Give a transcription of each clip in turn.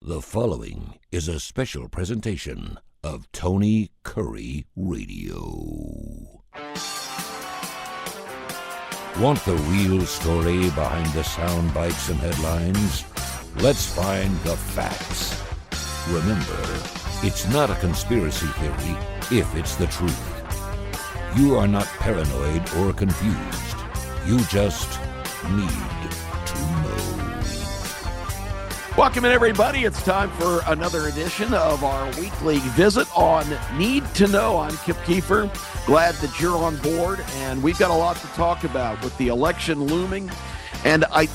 The following is a special presentation of Tony Kurre Radio. Want the real story behind the sound bites and headlines? Let's find the facts. Remember, it's not a conspiracy theory if it's the truth. You are not paranoid or confused. You just need to know. Welcome in, everybody. It's time for another edition of our weekly visit on Need to Know. I'm Kip Kiefer. Glad that you're on board, and we've got a lot to talk about with the election looming. And I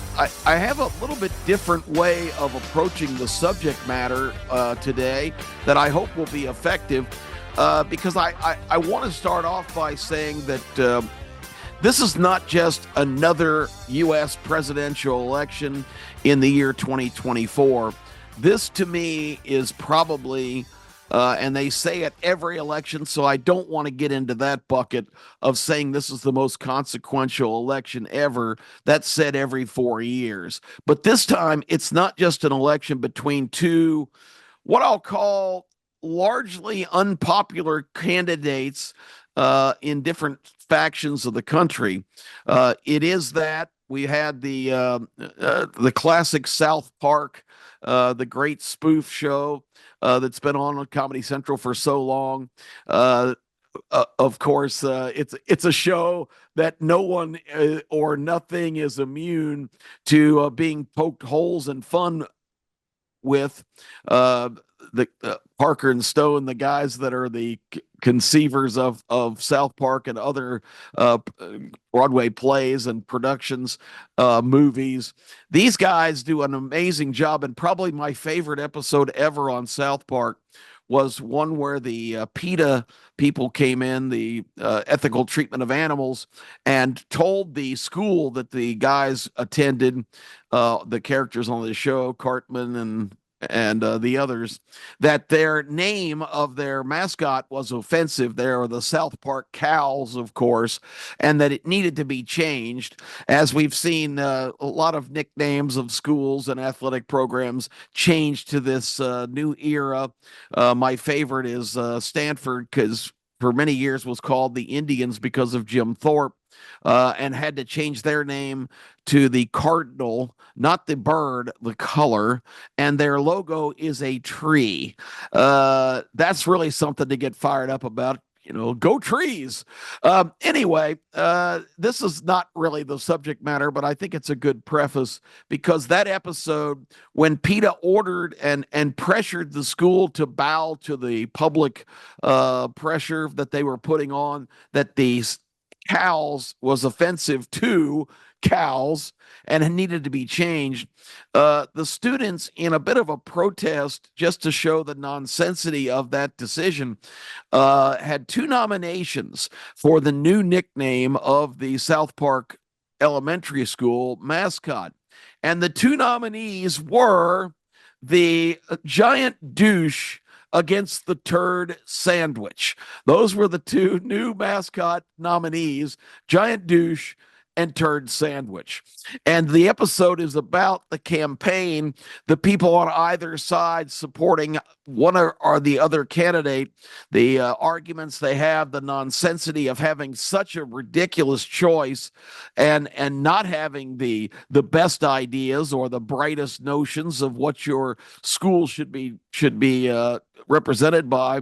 have a little bit different way of approaching the subject matter today that I hope will be effective because I want to start off by saying that this is not just another U.S. presidential election in the year 2024. This, to me, is probably, and they say at every election, so I don't want to get into that bucket of saying this is the most consequential election ever. That's said every 4 years. But this time, it's not just an election between two, what I'll call largely unpopular candidates in different factions of the country. It is that we had the classic South Park, the great spoof show that's been on Comedy Central for so long. Of course, it's a show that no one or nothing is immune to being poked holes in fun with. The Parker and Stone, the guys that are the conceivers of South Park and other Broadway plays and productions, movies. These guys do an amazing job, and probably my favorite episode ever on South Park was one where the PETA people came in, the ethical treatment of animals, and told the school that the guys attended, the characters on the show, Cartman and the others, that their name of their mascot was offensive. They are the South Park Cows, of course, and that it needed to be changed. As we've seen a lot of nicknames of schools and athletic programs change to this new era. My favorite is Stanford, because for many years was called the Indians because of Jim Thorpe, and had to change their name to the Cardinal, not the bird, the color, and their logo is a tree. That's really something to get fired up about. You know, go trees. Anyway, this is not really the subject matter, but I think it's a good preface, because that episode, when PETA ordered and pressured the school to bow to the public pressure that they were putting on, that these cows was offensive to cows and it needed to be changed. The students, in a bit of a protest just to show the nonsensity of that decision, had two nominations for the new nickname of the South Park Elementary School mascot. And the two nominees were the giant douche against the turd sandwich. Those were the two new mascot nominees, giant douche and turd sandwich. And the episode is about the campaign, the people on either side supporting one or the other candidate, the arguments they have, the nonsensity of having such a ridiculous choice and not having the best ideas or the brightest notions of what your school should be represented by.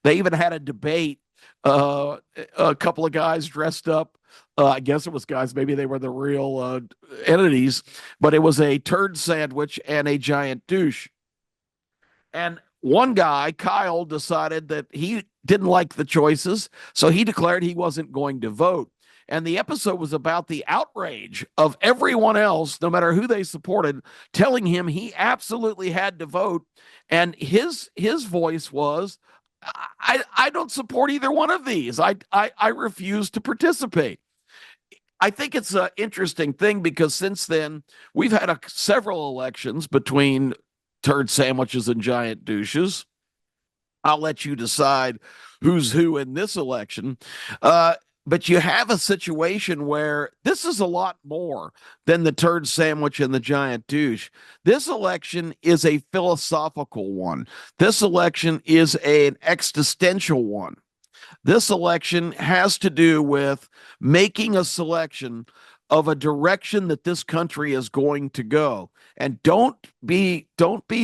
They even had a debate. A couple of guys dressed up. I guess it was guys. Maybe they were the real entities, but it was a turd sandwich and a giant douche. And one guy, Kyle, decided that he didn't like the choices, so he declared he wasn't going to vote. And the episode was about the outrage of everyone else, no matter who they supported, telling him he absolutely had to vote. And his voice was, I don't support either one of these. I refuse to participate. I think it's an interesting thing, because since then we've had several elections between turd sandwiches and giant douches. I'll let you decide who's who in this election. but you have a situation where this is a lot more than the turd sandwich and the giant douche. This election is a philosophical one. This election is an existential one. This election has to do with making a selection of a direction that this country is going to go. And don't be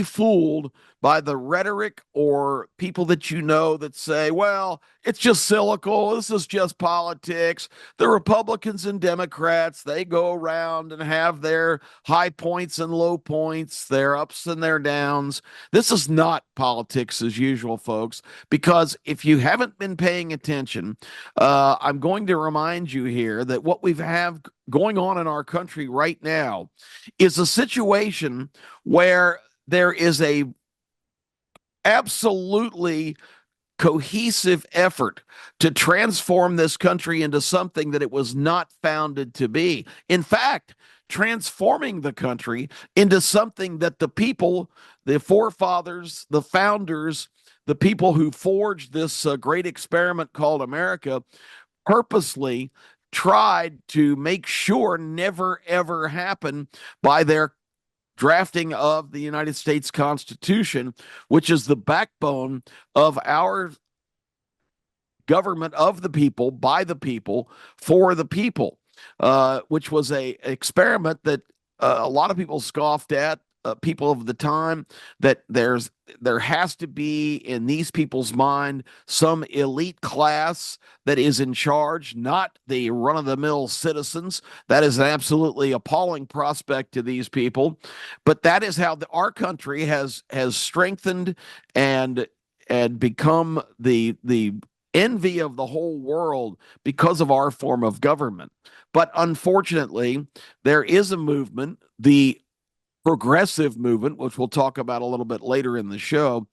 fooled by the rhetoric or people that you know that say, well, it's just cyclical. This is just politics. The Republicans and Democrats, they go around and have their high points and low points, their ups and their downs. This is not politics as usual, folks, because if you haven't been paying attention, I'm going to remind you here that what we have going on in our country right now is a situation where there is a absolutely cohesive effort to transform this country into something that it was not founded to be. In fact, transforming the country into something that the people, the forefathers, the founders, the people who forged this great experiment called America purposely tried to make sure never ever happen by their drafting of the United States Constitution, which is the backbone of our government of the people, by the people, for the people, which was a experiment that a lot of people scoffed at, people of the time, that there has to be in these people's mind some elite class that is in charge, not the run-of-the-mill citizens. That is an absolutely appalling prospect to these people. But that is how our country has strengthened and become the envy of the whole world because of our form of government. But unfortunately, there is a movement, the progressive movement, which we'll talk about a little bit later in the show,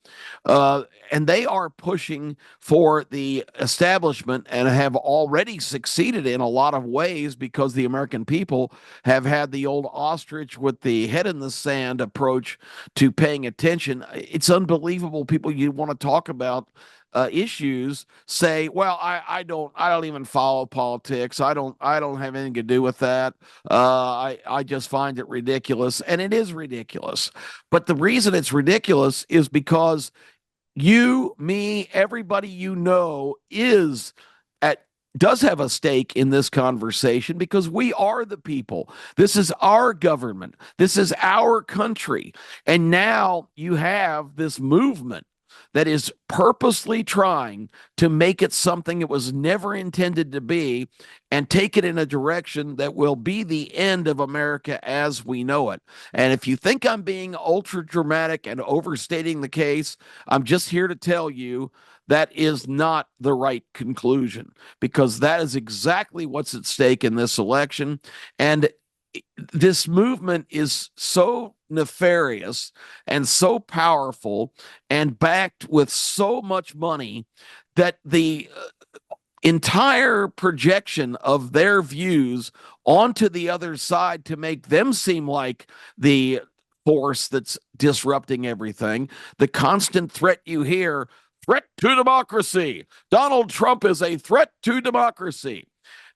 and they are pushing for the establishment and have already succeeded in a lot of ways because the American people have had the old ostrich with the head in the sand approach to paying attention. It's unbelievable. People you want to talk about issues say, well, I don't even follow politics. I don't have anything to do with that. I just find it ridiculous, and it is ridiculous. But the reason it's ridiculous is because you, me, everybody you know does have a stake in this conversation because we are the people. This is our government. This is our country. And now you have this movement that is purposely trying to make it something it was never intended to be and take it in a direction that will be the end of America as we know it. And if you think I'm being ultra dramatic and overstating the case, I'm just here to tell you that is not the right conclusion, because that is exactly what's at stake in this election. And this movement is so nefarious and so powerful and backed with so much money that the entire projection of their views onto the other side to make them seem like the force that's disrupting everything, the constant threat you hear, threat to democracy. Donald Trump is a threat to democracy.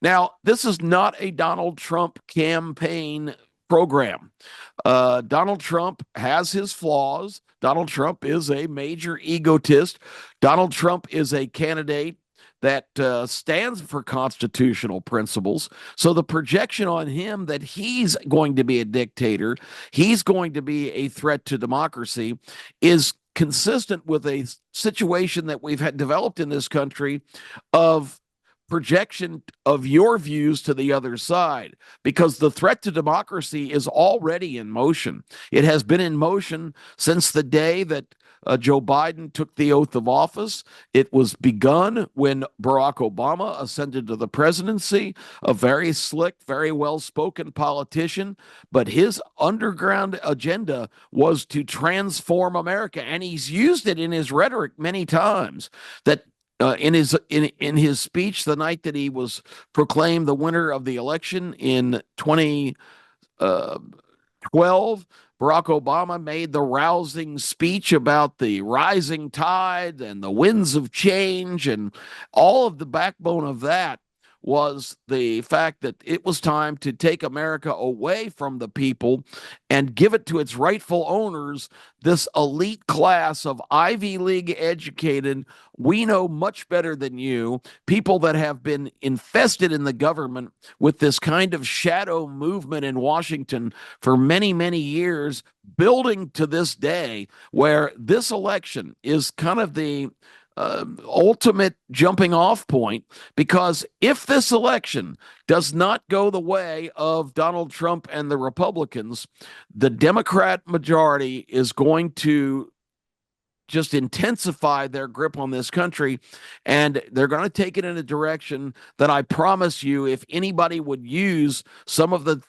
Now, this is not a Donald Trump campaign program. Donald Trump has his flaws. Donald Trump is a major egotist. Donald Trump is a candidate that stands for constitutional principles. So the projection on him that he's going to be a dictator, he's going to be a threat to democracy, is consistent with a situation that we've had developed in this country of projection of your views to the other side, because the threat to democracy is already in motion. It has been in motion since the day that Joe Biden took the oath of office. It was begun when Barack Obama ascended to the presidency, a very slick, very well-spoken politician, but his underground agenda was to transform America, and he's used it in his rhetoric many times. That in his speech the night that he was proclaimed the winner of the election in 2012, Barack Obama made the rousing speech about the rising tide and the winds of change, and all of the backbone of that was the fact that it was time to take America away from the people and give it to its rightful owners, this elite class of Ivy League educated, we know much better than you, people that have been infested in the government with this kind of shadow movement in Washington for many, many years, building to this day, where this election is kind of the ultimate jumping off point, because if this election does not go the way of Donald Trump and the Republicans, the Democrat majority is going to just intensify their grip on this country, and they're going to take it in a direction that I promise you, if anybody would use some of the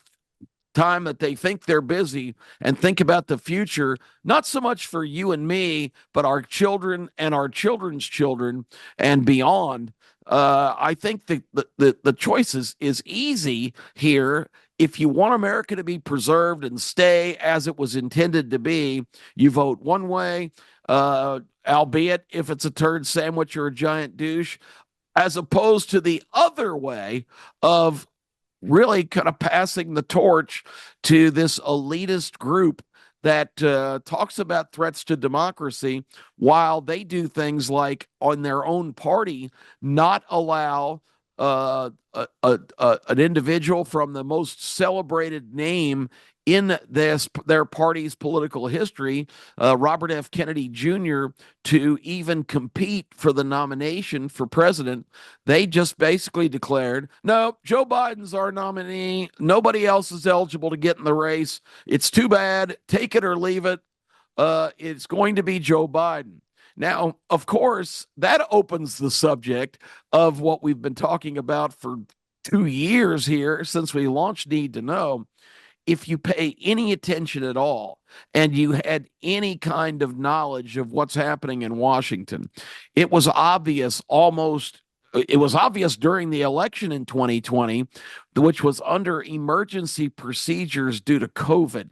time that they think they're busy and think about the future, not so much for you and me, but our children and our children's children and beyond. I think the choice is easy here. If you want America to be preserved and stay as it was intended to be, you vote one way, albeit if it's a turd sandwich or a giant douche, as opposed to the other way of really kind of passing the torch to this elitist group that talks about threats to democracy while they do things like on their own party not allow an individual from the most celebrated name in their party's political history, Robert F. Kennedy Jr., to even compete for the nomination for president. They just basically declared, no, Joe Biden's our nominee. Nobody else is eligible to get in the race. It's too bad. Take it or leave it. It's going to be Joe Biden. Now, of course, that opens the subject of what we've been talking about for 2 years here since we launched Need to Know. If you pay any attention at all and you had any kind of knowledge of what's happening in Washington, it was obvious during the election in 2020, which was under emergency procedures due to COVID.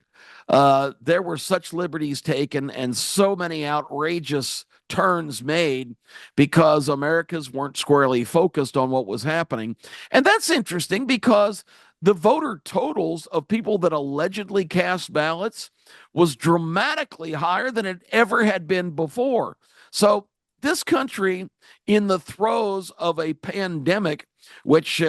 There were such liberties taken and so many outrageous turns made because Americans weren't squarely focused on what was happening. And that's interesting because the voter totals of people that allegedly cast ballots was dramatically higher than it ever had been before. So this country, in the throes of a pandemic, which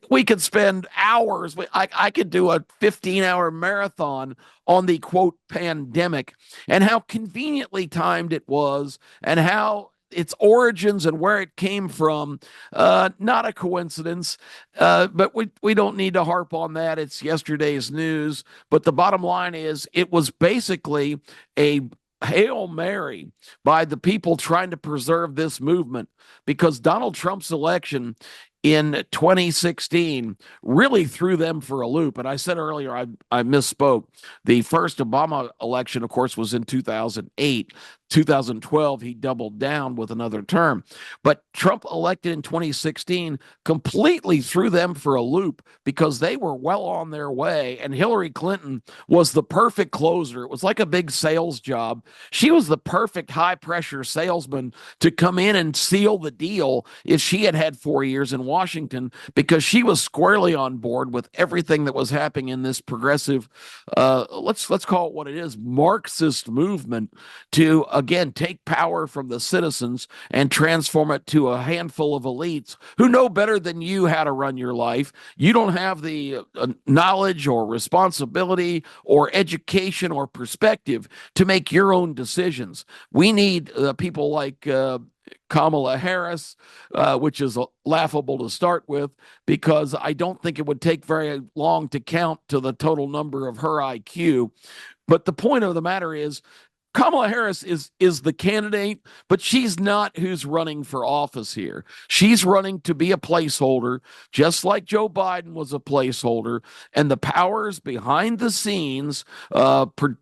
we could spend hours. I could do a 15-hour marathon on the quote pandemic and how conveniently timed it was and how its origins and where it came from, not a coincidence, but we don't need to harp on that. It's yesterday's news. But the bottom line is it was basically a Hail Mary by the people trying to preserve this movement, because Donald Trump's election in 2016 really threw them for a loop. And I said earlier, I misspoke. The first Obama election, of course, was in 2008. 2012, he doubled down with another term. But Trump elected in 2016 completely threw them for a loop because they were well on their way. And Hillary Clinton was the perfect closer. It was like a big sales job. She was the perfect high-pressure salesman to come in and seal the deal if she had had 4 years in Washington, because she was squarely on board with everything that was happening in this progressive, let's call it what it is, Marxist movement to again, take power from the citizens and transform it to a handful of elites who know better than you how to run your life. You don't have the knowledge or responsibility or education or perspective to make your own decisions. We need people like Kamala Harris, which is laughable to start with, because I don't think it would take very long to count to the total number of her IQ. But the point of the matter is, Kamala Harris is the candidate, but she's not who's running for office here. She's running to be a placeholder, just like Joe Biden was a placeholder. And the powers behind the scenes,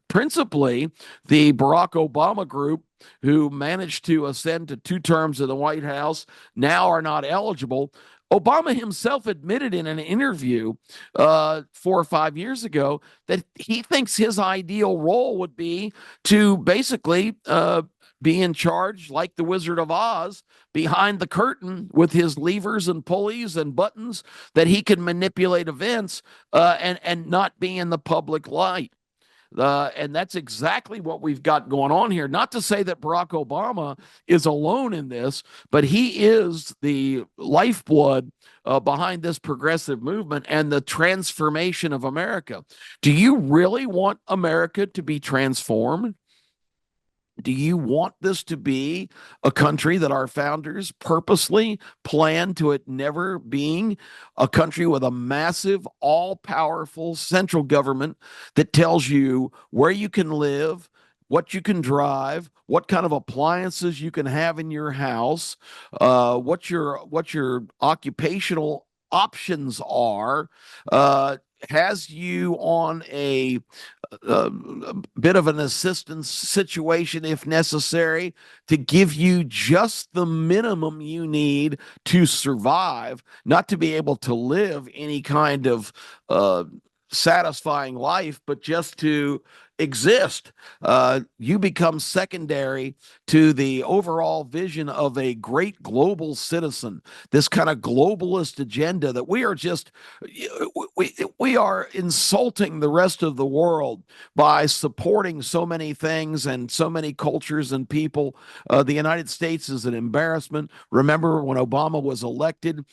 principally the Barack Obama group, who managed to ascend to 2 terms in the White House, now are not eligible. Obama himself admitted in an interview 4 or 5 years ago that he thinks his ideal role would be to basically be in charge, like the Wizard of Oz, behind the curtain with his levers and pulleys and buttons that he can manipulate events and not be in the public light. And that's exactly what we've got going on here. Not to say that Barack Obama is alone in this, but he is the lifeblood behind this progressive movement and the transformation of America. Do you really want America to be transformed? Do you want this to be a country that our founders purposely planned to it never being a country with a massive, all-powerful central government that tells you where you can live, what you can drive, what kind of appliances you can have in your house, what your occupational options are, has you on a bit of an assistance situation if necessary to give you just the minimum you need to survive, not to be able to live any kind of satisfying life, but just to exist. You become secondary to the overall vision of a great global citizen, this kind of globalist agenda that we are just, we are insulting the rest of the world by supporting so many things and so many cultures and people. The United States is an embarrassment. Remember when Obama was elected,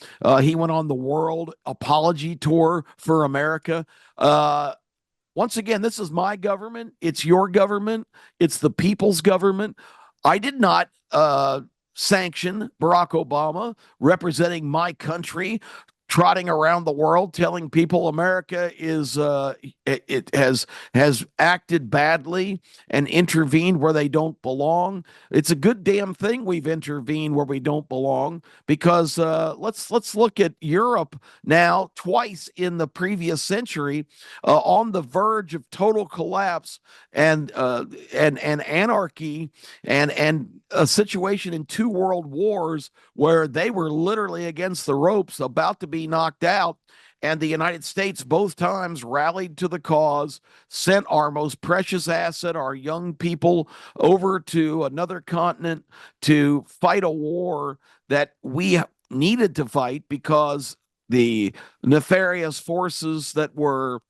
he went on the world apology tour for America. Once again, this is my government. It's your government. It's the people's government. I did not sanction Barack Obama representing my country, trotting around the world telling people America is it has acted badly and intervened where they don't belong. It's a good damn thing we've intervened where we don't belong, because let's look at Europe now, twice in the previous century, on the verge of total collapse and anarchy and a situation in 2 world wars where they were literally against the ropes, about to be knocked out. And the United States both times rallied to the cause, sent our most precious asset, our young people, over to another continent to fight a war that we needed to fight because the nefarious forces that were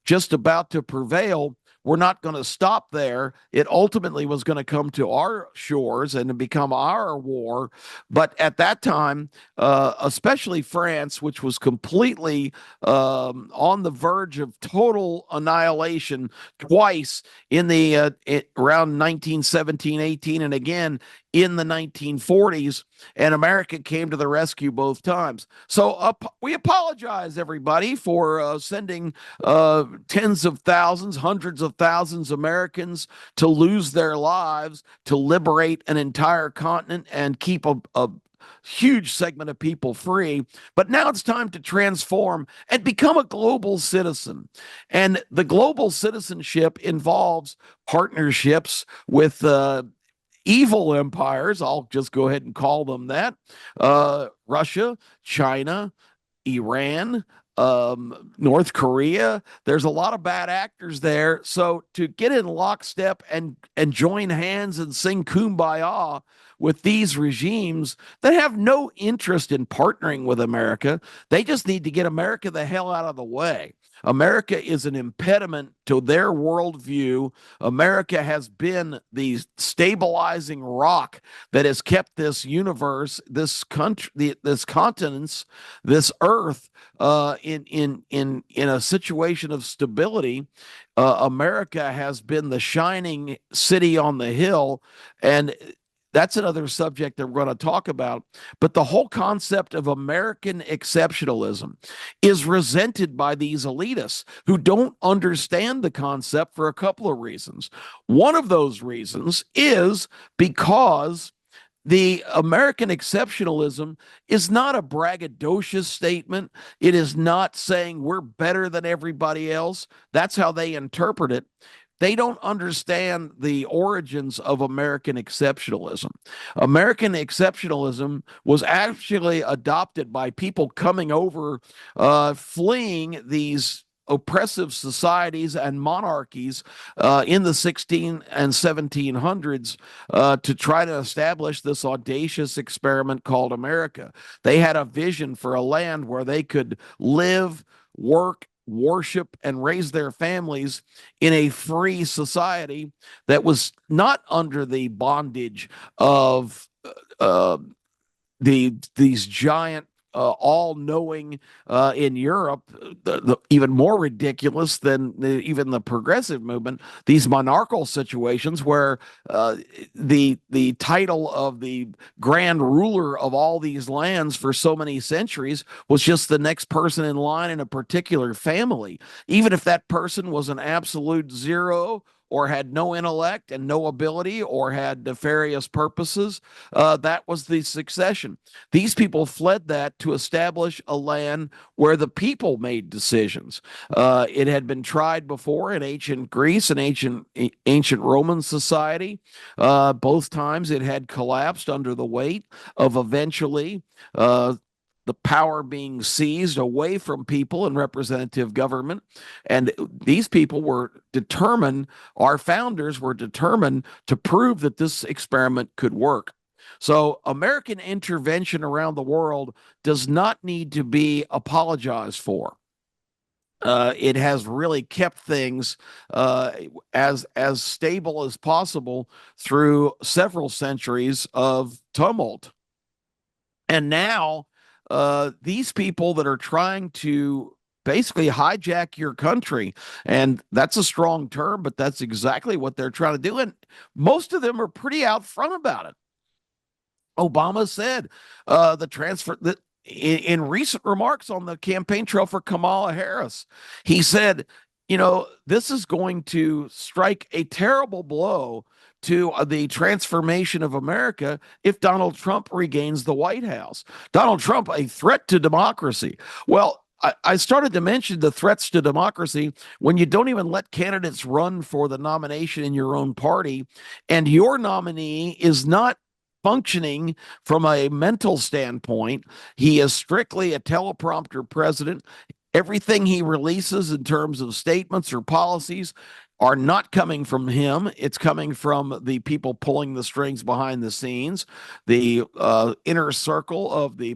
just about to prevail were not going to stop there. It ultimately was going to come to our shores and become our war. But at that time, especially France, which was completely on the verge of total annihilation twice in the around 1917, 18, and again in the 1940s, and America came to the rescue both times. So we apologize, everybody, for sending tens of thousands, hundreds of thousands of Americans to lose their lives to liberate an entire continent and keep a huge segment of people free. But now it's time to transform and become a global citizen. And the global citizenship involves partnerships with evil empires. I'll just go ahead and call them that. Russia, China, Iran, North Korea. There's a lot of bad actors there. So to get in lockstep and join hands and sing Kumbaya with these regimes that have no interest in partnering with America, they just need to get America the hell out of the way. America is an impediment to their worldview. America has been the stabilizing rock that has kept this universe, this country, this continents, this earth in a situation of stability. America has been the shining city on the hill, and that's another subject that we're going to talk about. But the whole concept of American exceptionalism is resented by these elitists who don't understand the concept for a couple of reasons. One of those reasons is because the American exceptionalism is not a braggadocious statement. It is not saying we're better than everybody else. That's how they interpret it. They don't understand the origins of American exceptionalism. American exceptionalism was actually adopted by people coming over, fleeing these oppressive societies and monarchies in the 16 and 1700s to try to establish this audacious experiment called America. They had a vision for a land where they could live, work, worship, and raise their families in a free society that was not under the bondage of uh, these giant all-knowing in Europe, even more ridiculous than even the progressive movement. These monarchical situations where the title of the grand ruler of all these lands for so many centuries was just the next person in line in a particular family, even if that person was an absolute zero or had no intellect and no ability or had nefarious purposes. That was the succession. These people fled that to establish a land where the people made decisions. It had been tried before in ancient Greece and ancient Roman society. Both times it had collapsed under the weight of eventually the power being seized away from people in representative government. And these people were determined, our founders were determined to prove that this experiment could work. So American intervention around the world does not need to be apologized for. It has really kept things as stable as possible through several centuries of tumult. And now these people that are trying to basically hijack your country, and that's a strong term, but that's exactly what they're trying to do. And most of them are pretty out front about it. Obama said the transfer that in recent remarks on the campaign trail for Kamala Harris, he said, this is going to strike a terrible blow to the transformation of America if Donald Trump regains the White House. Donald Trump, a threat to democracy. Well, I started to mention the threats to democracy when you don't even let candidates run for the nomination in your own party, and your nominee is not functioning from a mental standpoint. He is strictly a teleprompter president. Everything he releases in terms of statements or policies are not coming from him. It's coming from the people pulling the strings behind the scenes, the inner circle of the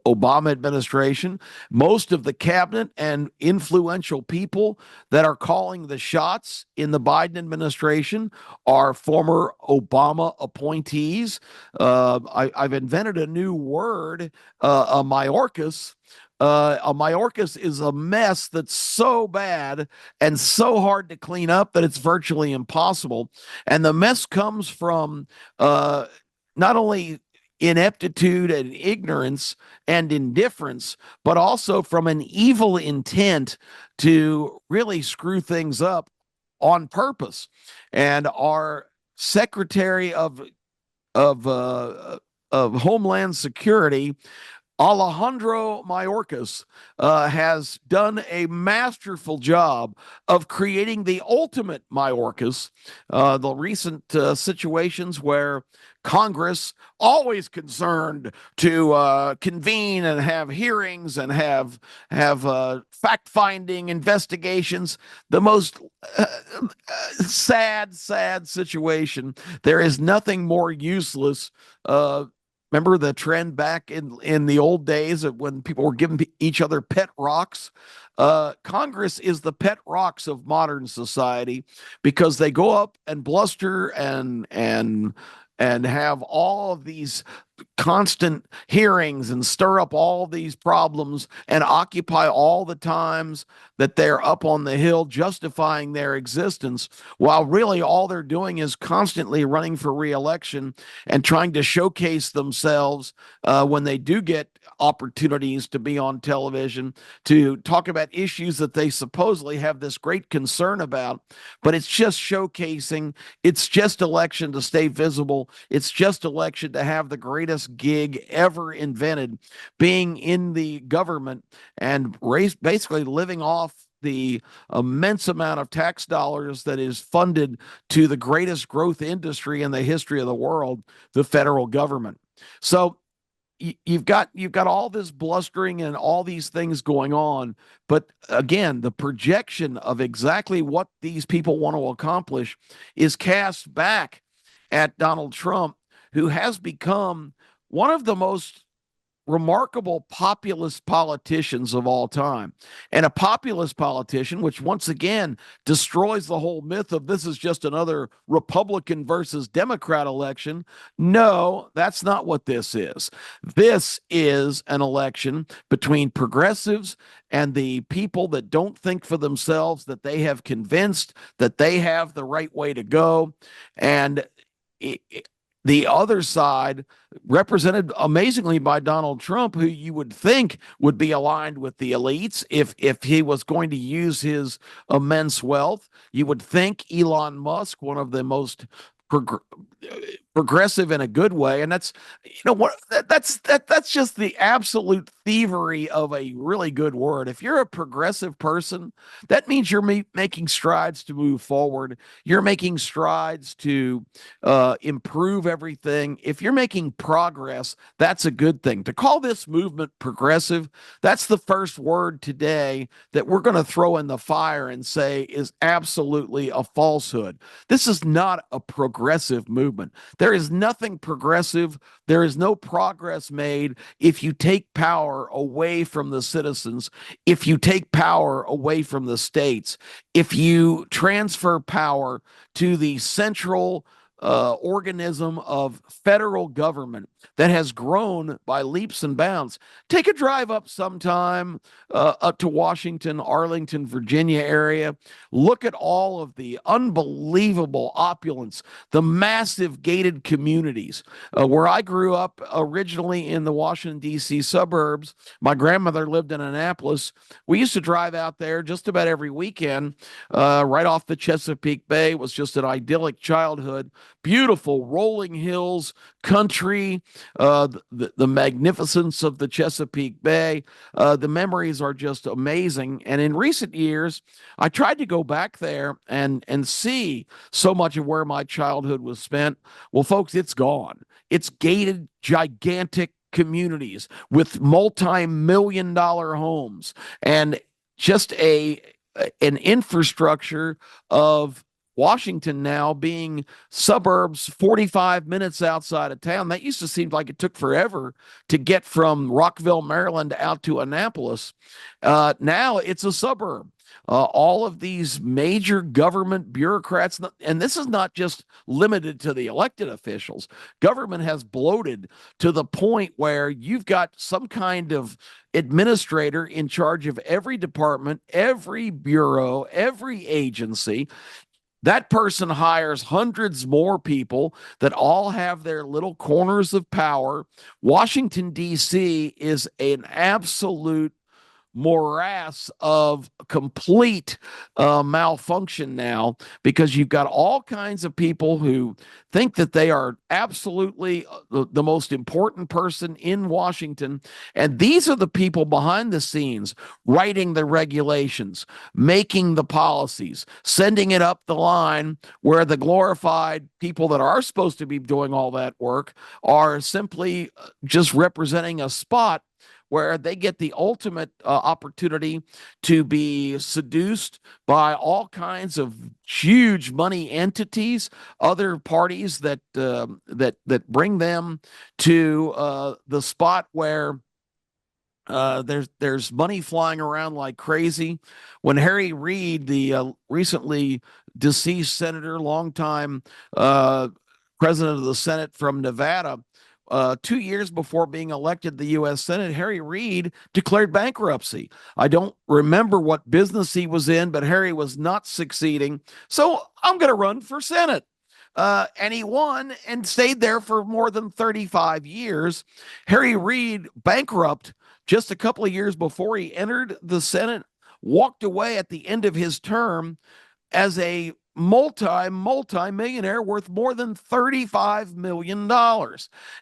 Obama administration. Most of the cabinet and influential people that are calling the shots in the Biden administration are former Obama appointees. I've invented a new word, a Mayorkas. A Mayorkas is a mess that's so bad and so hard to clean up that it's virtually impossible. And the mess comes from not only ineptitude and ignorance and indifference, but also from an evil intent to really screw things up on purpose. And our Secretary of Homeland Security, Alejandro Mayorkas, has done a masterful job of creating the ultimate Mayorkas. The recent situations where Congress, always concerned to convene and have hearings and have fact-finding investigations, the most sad situation. There is nothing more useless. Remember the trend back in the old days of when people were giving each other pet rocks? Congress is the pet rocks of modern society because they go up and bluster and have all of these constant hearings and stir up all these problems and occupy all the times that they're up on the Hill justifying their existence, while really all they're doing is constantly running for re-election and trying to showcase themselves when they do get opportunities to be on television to talk about issues that they supposedly have this great concern about. But it's just showcasing. It's just election to stay visible. It's just election to have the greatest gig ever invented, being in the government and basically living off the immense amount of tax dollars that is funded to the greatest growth industry in the history of the world, the federal government. So you've got all this blustering and all these things going on, but again, the projection of exactly what these people want to accomplish is cast back at Donald Trump, who has become one of the most remarkable populist politicians of all time. And a populist politician, which once again destroys the whole myth of this is just another Republican versus Democrat election. No, that's not what this is. This is an election between progressives and the people that don't think for themselves, that they have convinced that they have the right way to go. And the other side, represented amazingly by Donald Trump, who you would think would be aligned with the elites if he was going to use his immense wealth. You would think Elon Musk, one of the most progressive in a good way, and that's what that's just the absolute thievery of a really good word. If you're a progressive person, that means you're making strides to move forward. You're making strides to improve everything. If you're making progress, that's a good thing. To call this movement progressive, that's the first word today that we're going to throw in the fire and say is absolutely a falsehood. This is not a progressive movement. There is nothing progressive. There is no progress made if you take power away from the citizens, if you take power away from the states, if you transfer power to the central organism of federal government that has grown by leaps and bounds. Take a drive up sometime up to Washington, Arlington, Virginia area. Look at all of the unbelievable opulence, the massive gated communities. Where I grew up originally in the Washington, D.C. suburbs, my grandmother lived in Annapolis. We used to drive out there just about every weekend, right off the Chesapeake Bay. It was just an idyllic childhood. Beautiful rolling hills, country, the magnificence of the Chesapeake Bay. The memories are just amazing. And in recent years, I tried to go back there and see so much of where my childhood was spent. Well, folks, it's gone. It's gated, gigantic communities with multi-million-dollar homes and just an infrastructure of Washington now being suburbs 45 minutes outside of town. That used to seem like it took forever to get from Rockville, Maryland out to Annapolis. Now it's a suburb. All of these major government bureaucrats, and this is not just limited to the elected officials. Government has bloated to the point where you've got some kind of administrator in charge of every department, every bureau, every agency. That person hires hundreds more people that all have their little corners of power. Washington, D.C. is an absolute morass of complete malfunction now, because you've got all kinds of people who think that they are absolutely the most important person in Washington. And these are the people behind the scenes writing the regulations, making the policies, sending it up the line, where the glorified people that are supposed to be doing all that work are simply just representing a spot where they get the ultimate opportunity to be seduced by all kinds of huge money entities, other parties that bring them to the spot where there's money flying around like crazy. When Harry Reid, the recently deceased senator, longtime president of the Senate from Nevada, 2 years before being elected to the U.S. Senate, Harry Reid declared bankruptcy. I don't remember what business he was in, but Harry was not succeeding. So I'm going to run for Senate. And he won and stayed there for more than 35 years. Harry Reid, bankrupt just a couple of years before he entered the Senate, walked away at the end of his term as a multi-millionaire worth more than $35 million.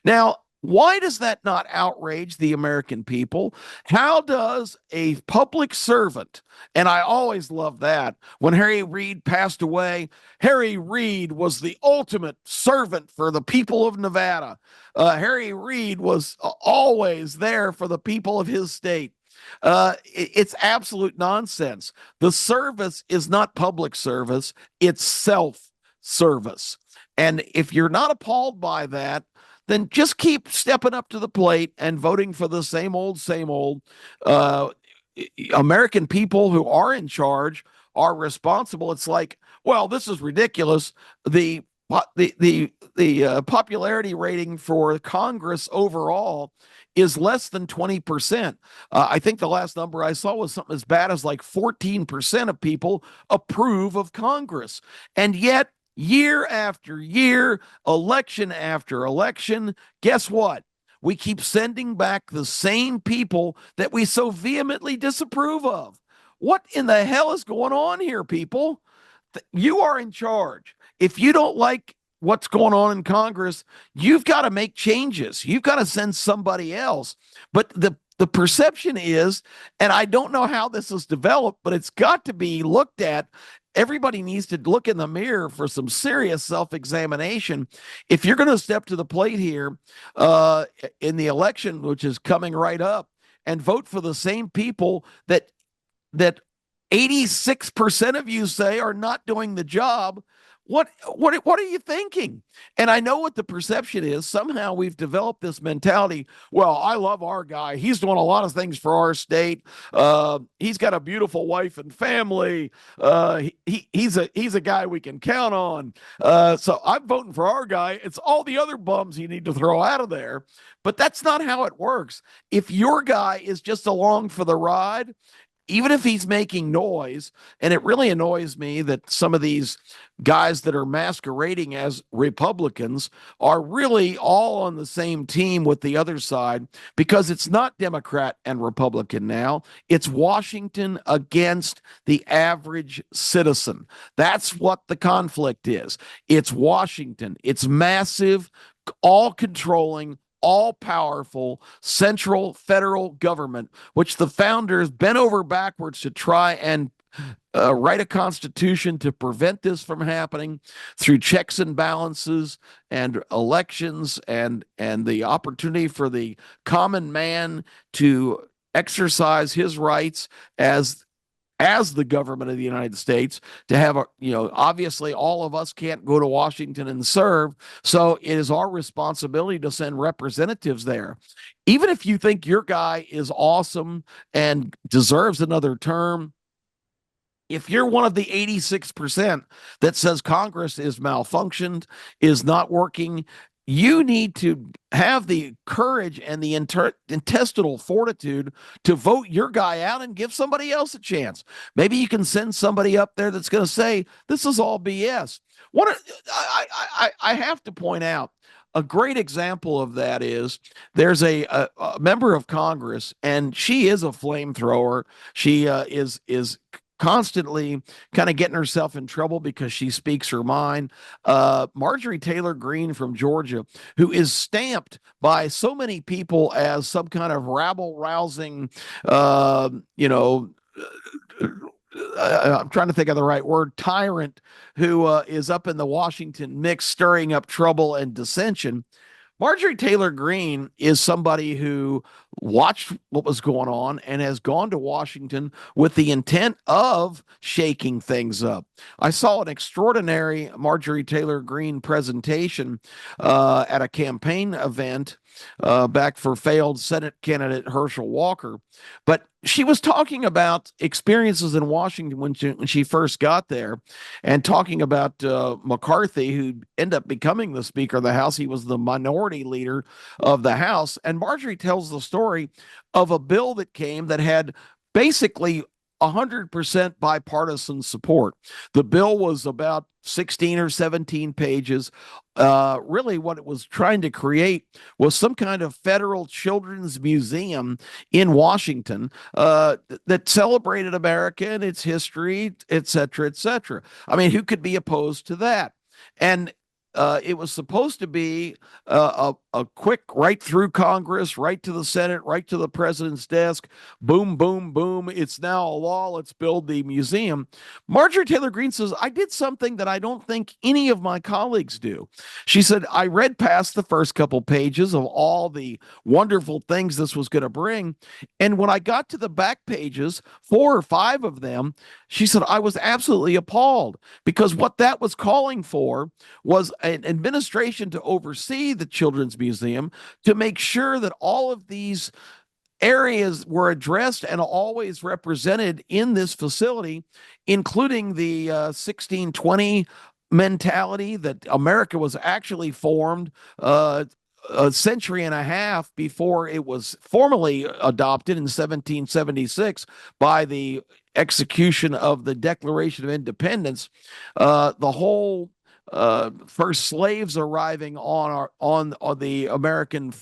Now, Why does that not outrage the American people? How does a public servant, and I always love that, when Harry Reid passed away, Harry Reid was the ultimate servant for the people of Nevada. Harry Reid was always there for the people of his state. It's absolute nonsense. The service is not public service, it's self service. And if you're not appalled by that, then just keep stepping up to the plate and voting for the same old, same old. Uh, American people who are in charge are responsible. It's like, well, this is ridiculous. The popularity rating for Congress overall is less than 20%. I think the last number I saw was something as bad as like 14% of people approve of Congress. And yet, year after year, election after election, guess what? We keep sending back the same people that we so vehemently disapprove of. What in the hell is going on here, people? You are in charge. If you don't like what's going on in Congress, you've got to make changes. You've got to send somebody else. But the perception is, and I don't know how this is developed, but it's got to be looked at. Everybody needs to look in the mirror for some serious self-examination. If you're going to step to the plate here in the election, which is coming right up, and vote for the same people that 86% of you say are not doing the job, what are you thinking? And I know what the perception is. Somehow we've developed this mentality. Well, I love our guy. He's doing a lot of things for our state. He's got a beautiful wife and family. He's a guy we can count on. So I'm voting for our guy. It's all the other bums you need to throw out of there. But that's not how it works. If your guy is just along for the ride, even if he's making noise, and it really annoys me that some of these guys that are masquerading as Republicans are really all on the same team with the other side, because it's not Democrat and Republican now. It's Washington against the average citizen. That's what the conflict is. It's Washington. It's massive, all controlling, all powerful central federal government, which the founders bent over backwards to try and write a constitution to prevent this from happening through checks and balances and elections and the opportunity for the common man to exercise his rights as the government of the United States, to have obviously all of us can't go to Washington and serve. So it is our responsibility to send representatives there. Even if you think your guy is awesome and deserves another term, if you're one of the 86% that says Congress is malfunctioned, is not working, you need to have the courage and the intestinal fortitude to vote your guy out and give somebody else a chance. Maybe you can send somebody up there that's going to say, this is all BS. I have to point out, a great example of that is there's a member of Congress, and she is a flamethrower. She is constantly kind of getting herself in trouble because she speaks her mind. Marjorie Taylor Greene from Georgia, who is stamped by so many people as some kind of rabble-rousing, I'm trying to think of the right word, tyrant who is up in the Washington mix, stirring up trouble and dissension. Marjorie Taylor Greene is somebody who watched what was going on and has gone to Washington with the intent of shaking things up. I saw an extraordinary Marjorie Taylor Greene presentation at a campaign event back for failed Senate candidate Herschel Walker. But she was talking about experiences in Washington when she first got there, and talking about McCarthy, who ended up becoming the Speaker of the House. He was the minority leader of the House. And Marjorie tells the story of a bill that came that had basically 100% bipartisan support. The bill was about 16 or 17 pages. Really, what it was trying to create was some kind of federal children's museum in Washington that celebrated America and its history, et cetera, et cetera. I mean, who could be opposed to that? And it was supposed to be a quick right through Congress, right to the Senate, right to the president's desk. Boom, boom, boom. It's now a law. Let's build the museum. Marjorie Taylor Greene says, I did something that I don't think any of my colleagues do. She said, I read past the first couple pages of all the wonderful things this was going to bring. And when I got to the back pages, 4 or 5 of them, she said, I was absolutely appalled because what that was calling for was an administration to oversee the Children's Museum to make sure that all of these areas were addressed and always represented in this facility, including the 1620 mentality that America was actually formed a century and a half before it was formally adopted in 1776 by the execution of the Declaration of Independence. The whole first slaves arriving on the American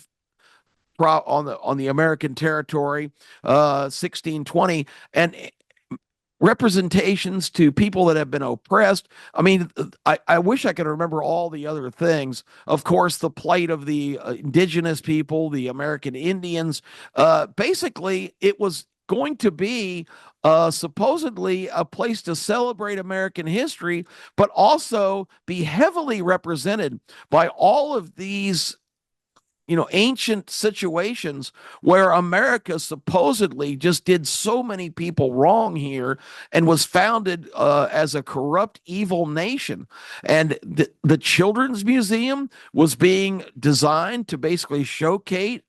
on the American territory, 1620, and representations to people that have been oppressed. I mean, I wish I could remember all the other things. Of course, the plight of the indigenous people, the American Indians. Basically, it was going to be supposedly a place to celebrate American history, but also be heavily represented by all of these ancient situations where America supposedly just did so many people wrong here and was founded as a corrupt, evil nation. And the Children's Museum was being designed to basically showcase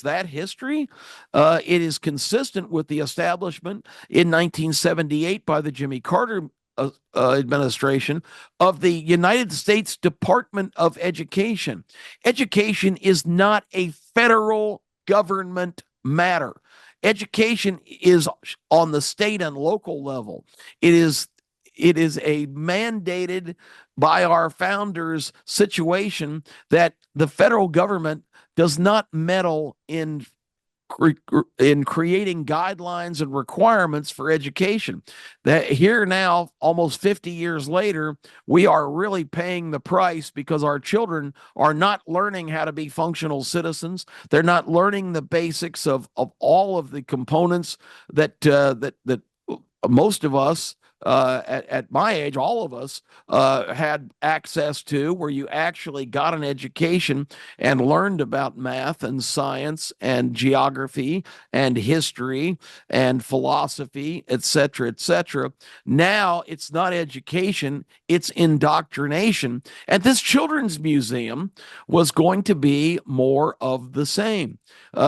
that history. It is consistent with the establishment in 1978 by the Jimmy Carter administration of the United States Department of Education. Education is not a federal government matter. Education is on the state and local level. It is a mandated by our founders situation that the federal government does not meddle in creating guidelines and requirements for education. That here now, almost 50 years later, we are really paying the price because our children are not learning how to be functional citizens. They're not learning the basics of all of the components that most of us at my age, all of us had access to, where you actually got an education and learned about math and science and geography and history and philosophy, et cetera, et cetera. Now it's not education, it's indoctrination. And this children's museum was going to be more of the same.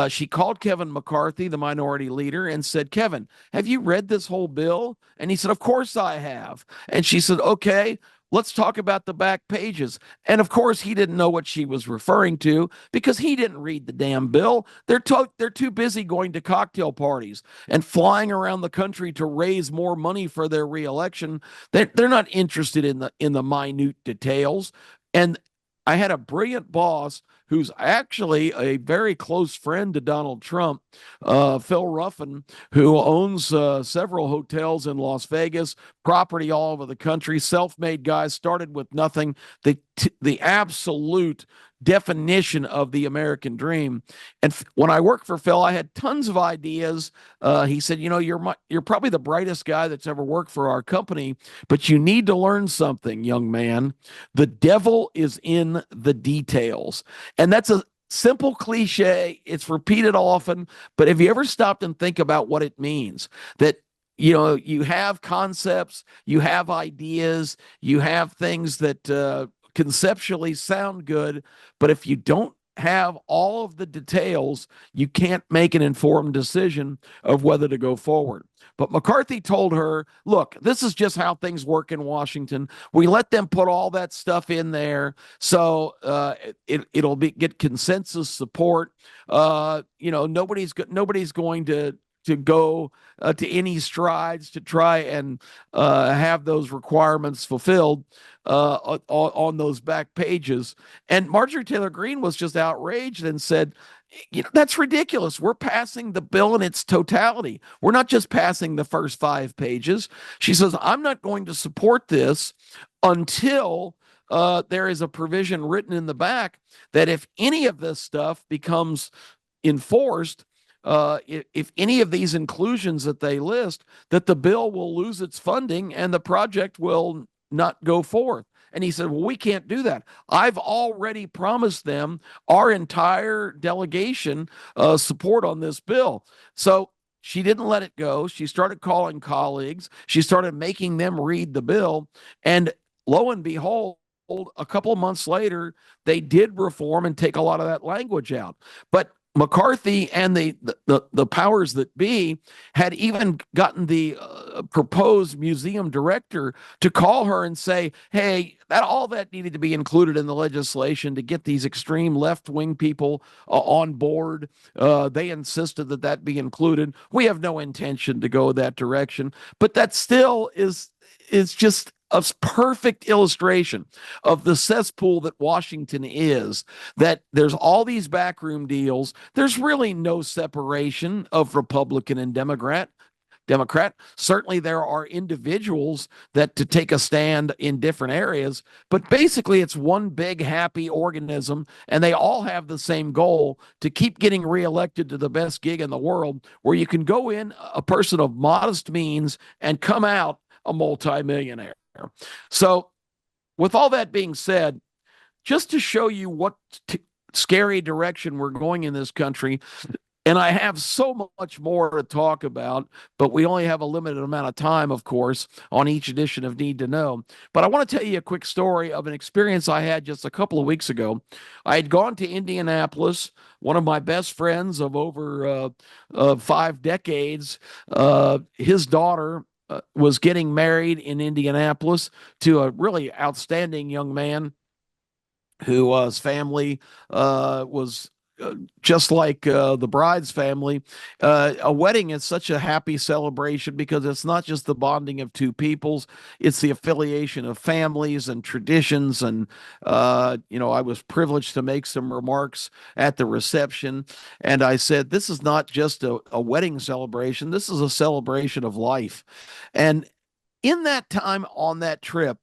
She called Kevin McCarthy, the minority leader, and said, Kevin, have you read this whole bill? And he said, of course I have. And she said, okay, let's talk about the back pages. And of course, he didn't know what she was referring to because he didn't read the damn bill. They're too busy going to cocktail parties and flying around the country to raise more money for their reelection. They're not interested in the minute details. And I had a brilliant boss who's actually a very close friend to Donald Trump, Phil Ruffin, who owns several hotels in Las Vegas, property all over the country, self-made guy, started with nothing, the absolute definition of the American dream. And when I worked for Phil, I had tons of ideas. He said, you're probably the brightest guy that's ever worked for our company, but you need to learn something, young man. The devil is in the details. And that's a simple cliche. It's repeated often, but have you ever stopped and think about what it means? That you have concepts, you have ideas, you have things that conceptually sound good, but if you don't have all of the details, you can't make an informed decision of whether to go forward. But McCarthy told her, look, this is just how things work in Washington. We let them put all that stuff in there, so it'll get consensus support. Nobody's going to go to any strides to try and have those requirements fulfilled on those back pages. And Marjorie Taylor Greene was just outraged and said, that's ridiculous. We're passing the bill in its totality. We're not just passing the first 5 pages. She says, I'm not going to support this until there is a provision written in the back that if any of this stuff becomes enforced, if any of these inclusions that they list, that the bill will lose its funding and the project will not go forth. And he said, well, we can't do that. I've already promised them our entire delegation support on this bill. So she didn't let it go. She started calling colleagues. She started making them read the bill. And lo and behold, a couple of months later, they did reform and take a lot of that language out. But McCarthy and the powers that be had even gotten the proposed museum director to call her and say, hey, that all that needed to be included in the legislation to get these extreme left-wing people on board. They insisted that that be included. We have no intention to go that direction, but that still is just a perfect illustration of the cesspool that Washington is, that there's all these backroom deals. There's really no separation of Republican and Democrat. Certainly there are individuals that to take a stand in different areas, but basically it's one big happy organism, and they all have the same goal to keep getting reelected to the best gig in the world, where you can go in a person of modest means and come out a multimillionaire. So, with all that being said, just to show you what scary direction we're going in this country, and I have so much more to talk about, but we only have a limited amount of time, of course, on each edition of Need to Know. But I want to tell you a quick story of an experience I had just a couple of weeks ago. I had gone to Indianapolis. One of my best friends of over 5 decades, his daughter was getting married in Indianapolis to a really outstanding young man whose family was just like the bride's family. A wedding is such a happy celebration because it's not just the bonding of two peoples, it's the affiliation of families and traditions. And, I was privileged to make some remarks at the reception. And I said, this is not just a wedding celebration, this is a celebration of life. And in that time on that trip,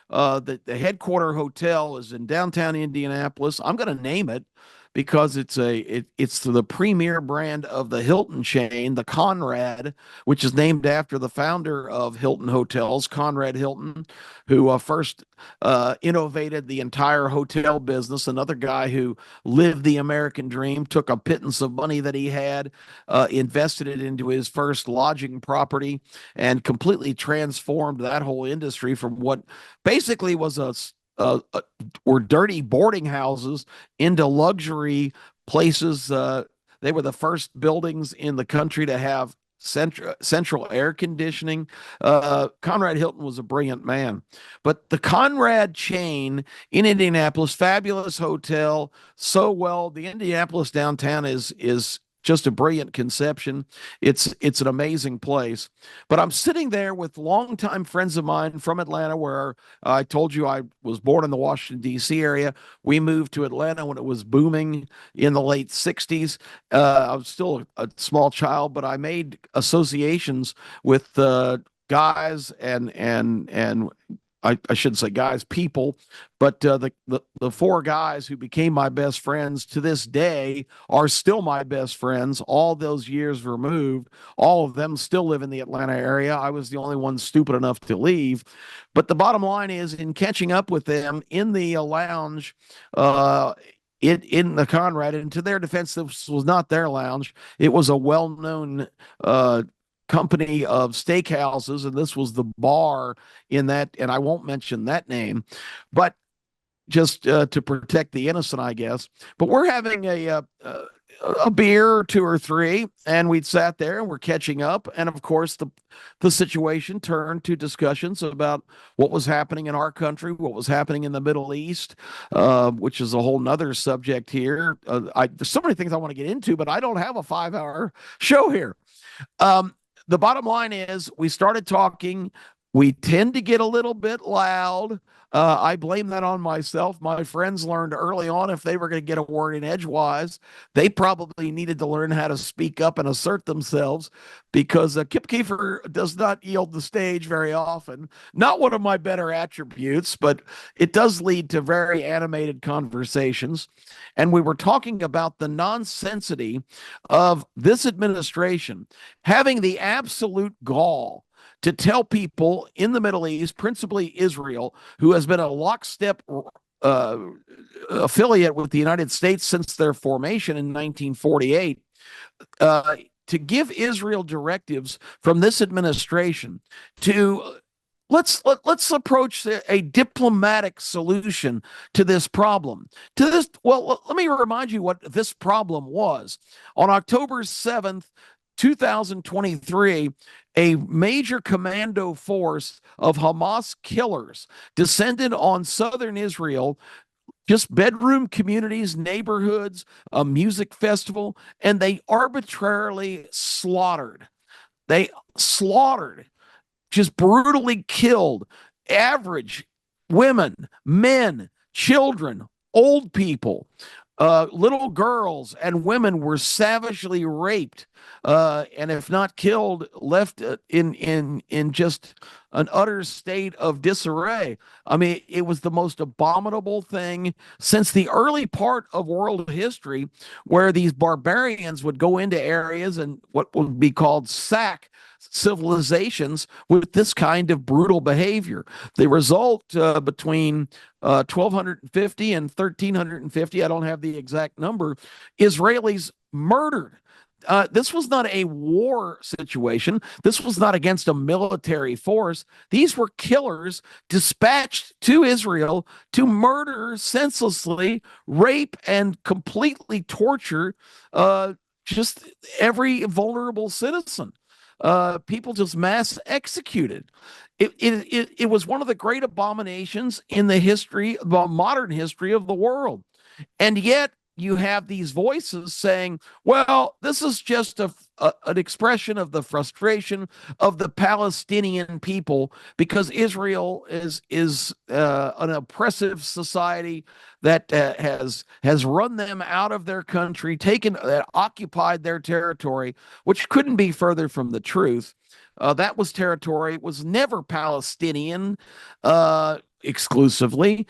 the headquarter hotel is in downtown Indianapolis. I'm going to name it because it's the premier brand of the Hilton chain, the Conrad, which is named after the founder of Hilton Hotels, Conrad Hilton, who first innovated the entire hotel business. Another guy who lived the American dream, took a pittance of money that he had, invested it into his first lodging property, and completely transformed that whole industry from what basically was were dirty boarding houses into luxury places. They were the first buildings in the country to have central air conditioning. Conrad Hilton was a brilliant man. But the Conrad chain in Indianapolis, fabulous hotel, so well. The Indianapolis downtown is just a brilliant conception. It's an amazing place. But I'm sitting there with longtime friends of mine from Atlanta, where I told you I was born in the Washington, D.C. area. We moved to Atlanta when it was booming in the late 60s. I was still a small child, but I made associations with guys and I shouldn't say guys, people, but the 4 guys who became my best friends to this day are still my best friends. All those years removed, all of them still live in the Atlanta area. I was the only one stupid enough to leave. But the bottom line is, in catching up with them in the lounge, in the Conrad, and to their defense, this was not their lounge. It was a well-known company of steakhouses, and this was the bar in that, and I won't mention that name, but just to protect the innocent, I guess. But we're having a beer or 2 or 3, and we'd sat there and we're catching up, and of course the situation turned to discussions about what was happening in our country, what was happening in the Middle East, which is a whole nother subject here. There's so many things I want to get into, but I don't have a 5-hour show here. The bottom line is, we started talking We tend to get a little bit loud. I blame that on myself. My friends learned early on if they were going to get a word in edgewise, they probably needed to learn how to speak up and assert themselves because Kip Keefer does not yield the stage very often. Not one of my better attributes, but it does lead to very animated conversations. And we were talking about the nonsensity of this administration having the absolute gall to tell people in the Middle East, principally Israel, who has been a lockstep uh, affiliate with the United States since their formation in 1948, to give Israel directives from this administration to let's approach a diplomatic solution to this problem. Let me remind you what this problem was. On October 7th, 2023, a major commando force of Hamas killers descended on southern Israel, just bedroom communities, neighborhoods, a music festival, and they arbitrarily slaughtered. They slaughtered, just brutally killed average women, men, children, old people. Little girls and women were savagely raped, and if not killed, left in just an utter state of disarray. I mean, it was the most abominable thing since the early part of world history, where these barbarians would go into areas and what would be called sack civilizations with this kind of brutal behavior. The result between 1250 and 1350, I don't have the exact number, Israelis murdered. This was not a war situation. This was not against a military force. These were killers dispatched to Israel to murder senselessly, rape, and completely torture just every vulnerable citizen. People just mass executed. It was one of the great abominations in the modern history of the world. And yet you have these voices saying, well, this is just an expression of the frustration of the Palestinian people because Israel is an oppressive society that has run them out of their country, occupied their territory, which couldn't be further from the truth. That was territory. It was never Palestinian exclusively.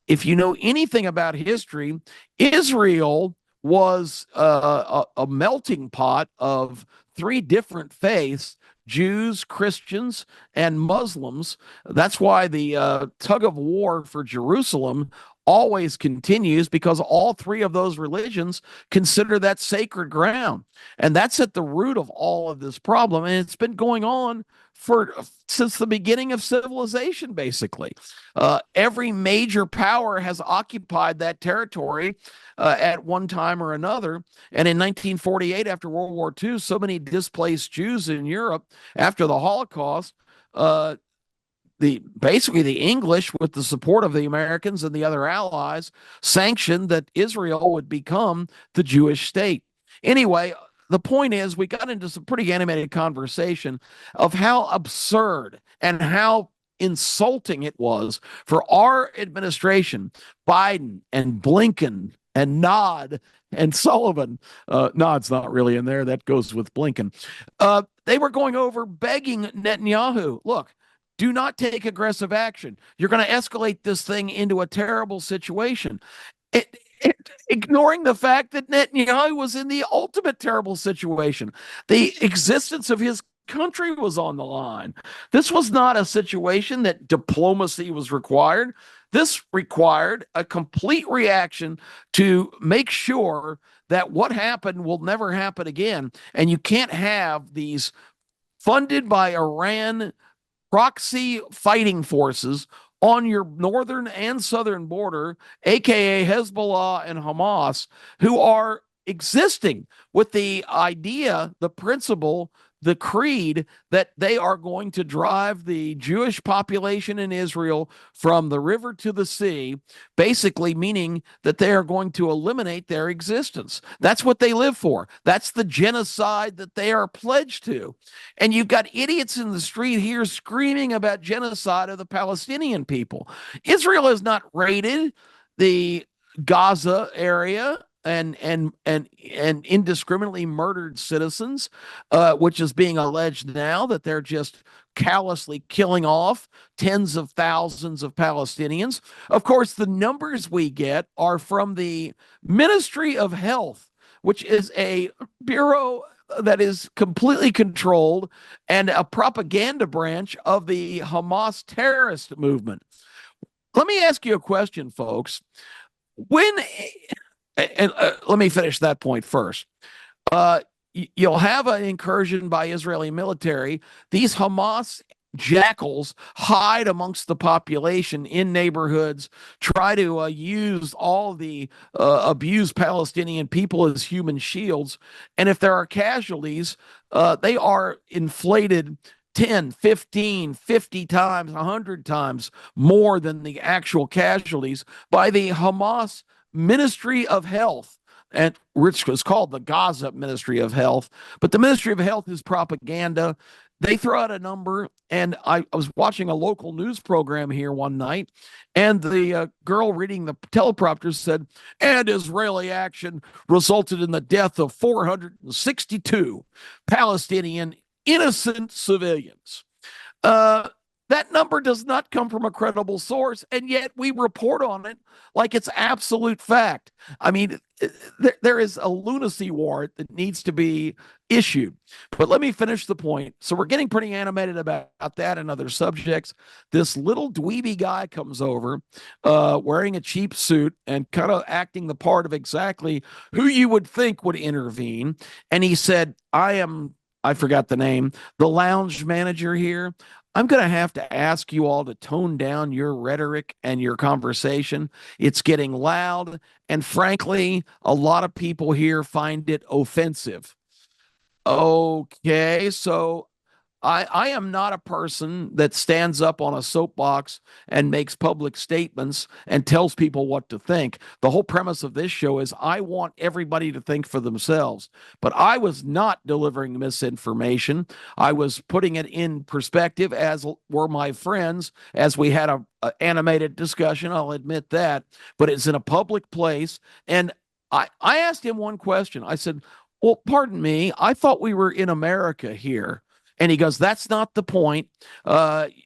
If you know anything about history, Israel was a melting pot of three different faiths: Jews, Christians, and Muslims. That's why the tug of war for Jerusalem always continues, because all three of those religions consider that sacred ground. And that's at the root of all of this problem. And it's been going on since the beginning of civilization, basically. Every major power has occupied that territory at one time or another. And in 1948, after World War II, so many displaced Jews in Europe after the Holocaust, basically the English, with the support of the Americans and the other allies, sanctioned that Israel would become the Jewish state. Anyway, the point is, we got into some pretty animated conversation of how absurd and how insulting it was for our administration, Biden and Blinken and Nod and Sullivan. Nod's not really in there. That goes with Blinken. They were going over begging Netanyahu, look, do not take aggressive action. You're going to escalate this thing into a terrible situation. Ignoring the fact that Netanyahu was in the ultimate terrible situation. The existence of his country was on the line. This was not a situation that diplomacy was required. This required a complete reaction to make sure that what happened will never happen again. And you can't have these funded by Iran proxy fighting forces on your northern and southern border, aka Hezbollah and Hamas, who are existing with the idea, the principle the creed that they are going to drive the Jewish population in Israel from the river to the sea, basically meaning that they are going to eliminate their existence. That's what they live for. That's the genocide that they are pledged to. And you've got idiots in the street here screaming about genocide of the Palestinian people. Israel has not raided the Gaza area and indiscriminately murdered citizens, which is being alleged now that they're just callously killing off tens of thousands of Palestinians. Of course, the numbers we get are from the Ministry of Health, which is a bureau that is completely controlled and a propaganda branch of the Hamas terrorist movement. Let me ask you a question, folks. Let me finish that point first. You'll have an incursion by Israeli military. These Hamas jackals hide amongst the population in neighborhoods, try to use all the abused Palestinian people as human shields. And if there are casualties, they are inflated 10, 15, 50 times, 100 times more than the actual casualties by the Hamas Ministry of Health, and which was called the Gaza Ministry of Health. But the Ministry of Health is propaganda. They throw out a number, and I was watching a local news program here one night, and the girl reading the teleprompter said, and Israeli action resulted in the death of 462 Palestinian innocent civilians. That number does not come from a credible source, and yet we report on it like it's absolute fact. I mean, there is a lunacy warrant that needs to be issued. But let me finish the point. So we're getting pretty animated about that and other subjects. This little dweeby guy comes over wearing a cheap suit and kind of acting the part of exactly who you would think would intervene. And he said, I forgot the name, the lounge manager here. I'm going to have to ask you all to tone down your rhetoric and your conversation. It's getting loud, and frankly, a lot of people here find it offensive. Okay, so I am not a person that stands up on a soapbox and makes public statements and tells people what to think. The whole premise of this show is I want everybody to think for themselves. But I was not delivering misinformation. I was putting it in perspective, as were my friends, as we had a animated discussion. I'll admit that. But it's in a public place. And I asked him one question. I said, well, pardon me, I thought we were in America here. And he goes, that's not the point.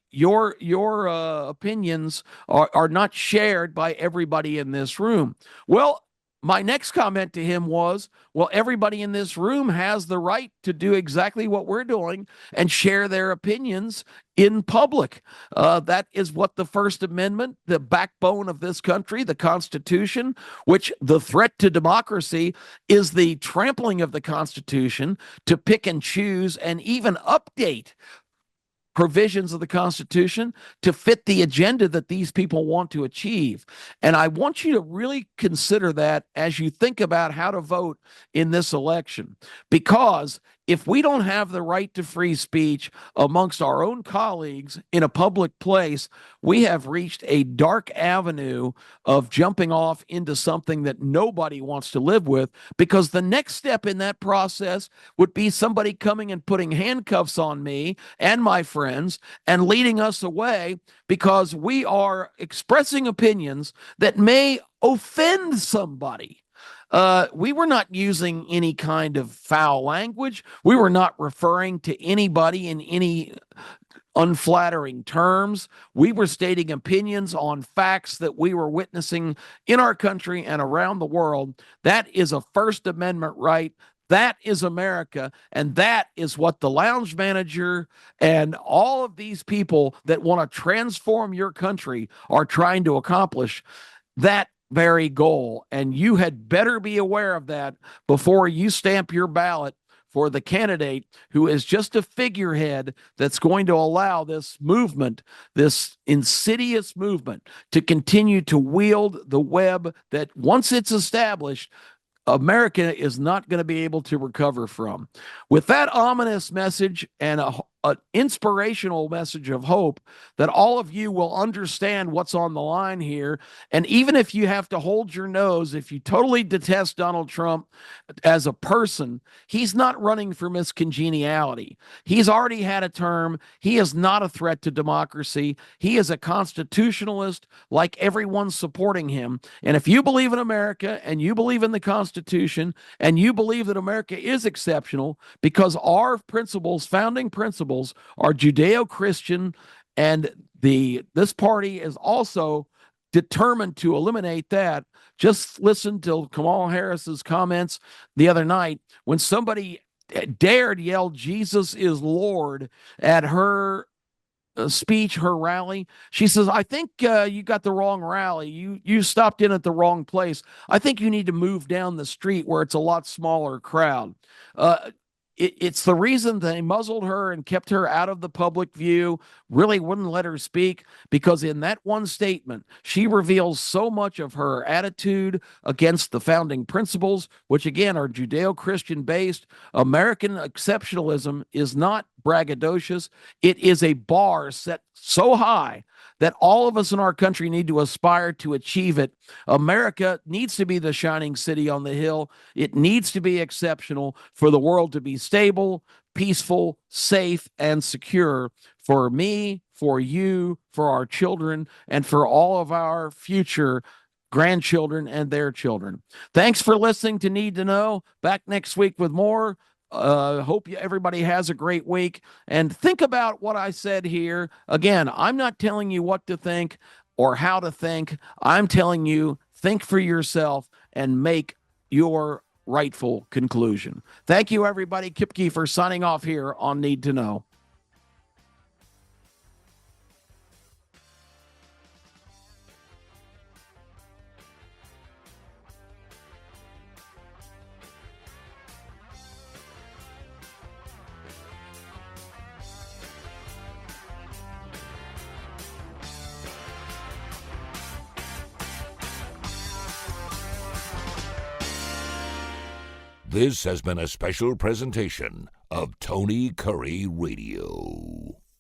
Your opinions are not shared by everybody in this room. Well, my next comment to him was, well, everybody in this room has the right to do exactly what we're doing and share their opinions in public. That is what the First Amendment, the backbone of this country, the Constitution, which the threat to democracy is the trampling of the Constitution to pick and choose and even update provisions of the Constitution to fit the agenda that these people want to achieve. And I want you to really consider that as you think about how to vote in this election, because if we don't have the right to free speech amongst our own colleagues in a public place, we have reached a dark avenue of jumping off into something that nobody wants to live with, because the next step in that process would be somebody coming and putting handcuffs on me and my friends and leading us away because we are expressing opinions that may offend somebody. We were not using any kind of foul language. We were not referring to anybody in any unflattering terms. We were stating opinions on facts that we were witnessing in our country and around the world. That is a First Amendment right. That is America, and that is what the lounge manager and all of these people that want to transform your country are trying to accomplish. That very goal. And you had better be aware of that before you stamp your ballot for the candidate who is just a figurehead that's going to allow this movement, this insidious movement, to continue to wield the web that once it's established America is not going to be able to recover from. With that ominous message and an inspirational message of hope that all of you will understand what's on the line here. And even if you have to hold your nose, if you totally detest Donald Trump as a person, he's not running for Miss Congeniality. He's already had a term. He is not a threat to democracy. He is a constitutionalist like everyone supporting him. And if you believe in America and you believe in the Constitution and you believe that America is exceptional because our principles, founding principles, are Judeo-Christian, and this party is also determined to eliminate that. Just listen to Kamala Harris's comments the other night when somebody dared yell "Jesus is Lord" at her speech, her rally. She says, I think you got the wrong rally. You stopped in at the wrong place. I think you need to move down the street where it's a lot smaller crowd. It's the reason they muzzled her and kept her out of the public view, really wouldn't let her speak, because in that one statement, she reveals so much of her attitude against the founding principles, which again are Judeo-Christian based. American exceptionalism is not braggadocious. It is a bar set so high that all of us in our country need to aspire to achieve it. America needs to be the shining city on the hill. It needs to be exceptional for the world to be stable, peaceful, safe, and secure for me, for you, for our children, and for all of our future grandchildren and their children. Thanks for listening to Need to Know. Back next week with more. Hope everybody has a great week. And think about what I said here. Again, I'm not telling you what to think or how to think. I'm telling you, think for yourself and make your rightful conclusion. Thank you, everybody. Kip Kiefer signing off here on Need to Know. This has been a special presentation of Tony Kurre Radio.